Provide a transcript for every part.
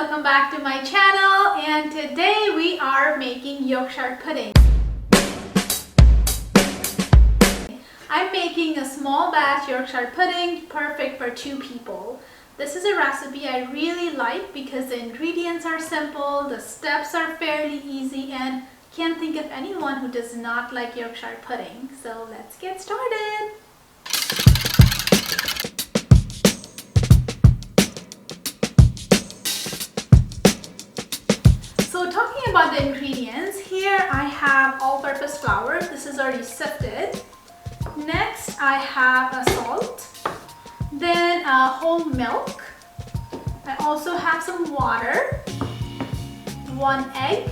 welcome back to my channel, and today we are making Yorkshire pudding. I'm making a small batch Yorkshire pudding, perfect for 2 people. This is a recipe I really like because the ingredients are simple, the steps are fairly easy, and can't think of anyone who does not like Yorkshire pudding. So let's get started. So talking about the ingredients, here I have all-purpose flour. This is already sifted. Next I have a salt, then whole milk. I also have some water, 1 egg,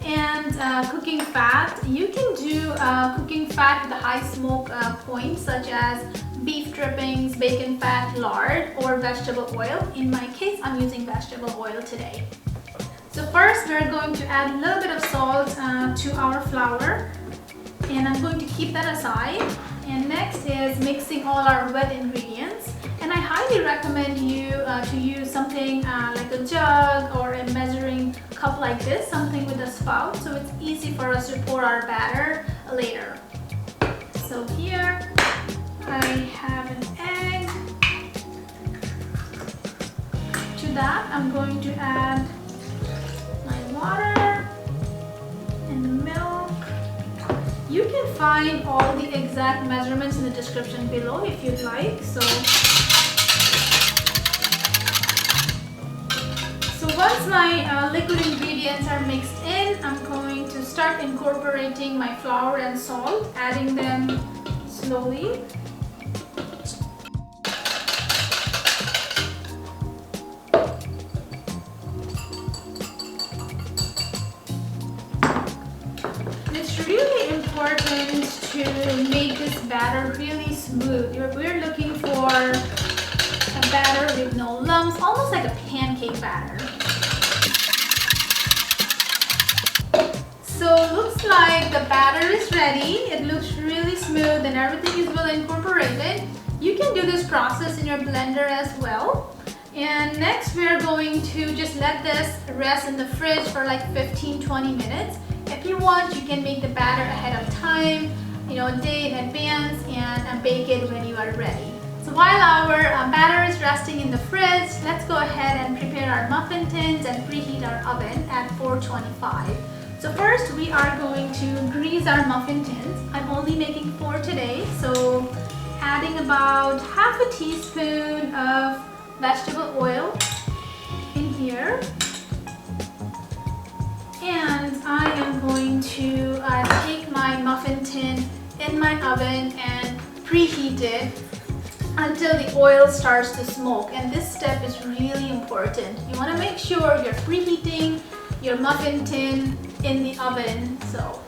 and cooking fat. You can do cooking fat with a high smoke point, such as beef drippings, bacon fat, lard, or vegetable oil. In my case, I'm using vegetable oil today. So first, we're going to add a little bit of salt to our flour, and I'm going to keep that aside. And next is mixing all our wet ingredients. And I highly recommend you to use something like a jug or a measuring cup like this, something with a spout, so it's easy for us to pour our batter later. So here I have an egg. To that, I'm going to add my water and the milk. You can find all the exact measurements in the description below if you'd like. So once my liquid ingredients are mixed in, I'm going to start incorporating my flour and salt, adding them slowly. It's really important to make this batter really smooth. We're looking for a batter with no lumps, almost like a pancake batter. So looks like the batter is ready. It looks really smooth and everything is well incorporated. You can do this process in your blender as well. And next we're going to just let this rest in the fridge for like 15-20 minutes. If you want, you can make the batter ahead of time, a day in advance, and bake it when you are ready. So while our batter is resting in the fridge, let's go ahead and prepare our muffin tins and preheat our oven at 425. So first we are going to grease our muffin tins. I'm only making 4 today, so adding about half a teaspoon of vegetable oil in here. And I am going to take my muffin tin in my oven and preheat it until the oil starts to smoke. And this step is really important. You want to make sure you're preheating your muffin tin in the oven. So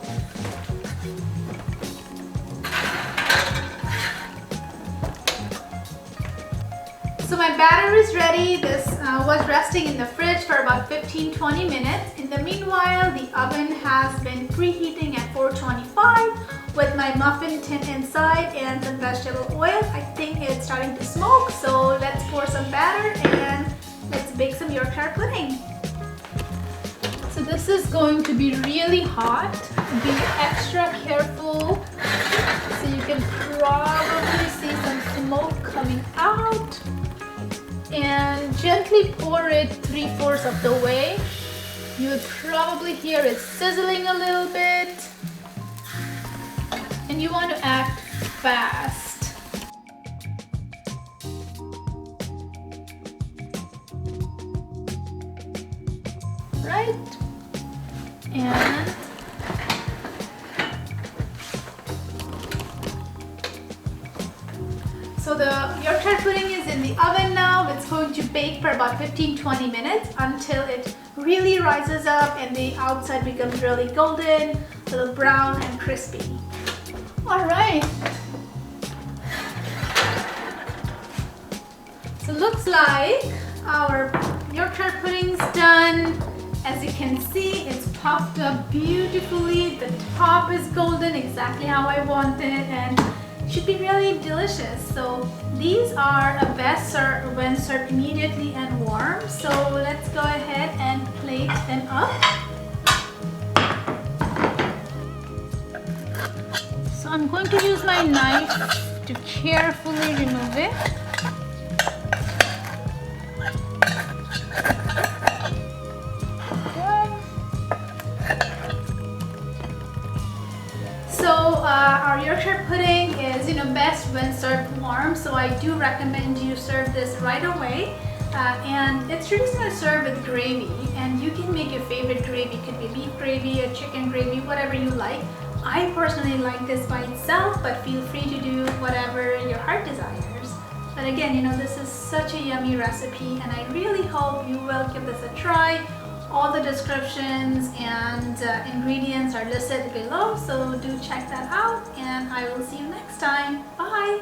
my batter is ready. This was resting in the fridge for about 15-20 minutes. In the meanwhile, the oven has been preheating at 425 with my muffin tin inside and some vegetable oil. I think it's starting to smoke, so let's pour some batter and let's bake some Yorkshire pudding. So this is going to be really hot. Be extra careful. So you can probably see some smoke coming out. And gently pour it 3/4 of the way. You would probably hear it sizzling a little bit. And you want to act fast. Right? And so the Yorkshire pudding is in the oven now. It's going to bake for about 15-20 minutes until it really rises up and the outside becomes really golden, a little brown and crispy. All right. So looks like our Yorkshire pudding's done. As you can see, it's puffed up beautifully. The top is golden, exactly how I want it, and should be really delicious. So these are best served when served immediately and warm. warm, so let's go ahead and plate them up. So I'm going to use my knife to carefully remove it. Our Yorkshire pudding is, best when served warm, so I do recommend you serve this right away. And it's traditionally served with gravy, and you can make your favorite gravy. It could be beef gravy, a chicken gravy, whatever you like. I personally like this by itself, but feel free to do whatever your heart desires. But again, this is such a yummy recipe, and I really hope you will give this a try. All the descriptions and ingredients are listed below, so do check that out, and I will see you next time. Bye!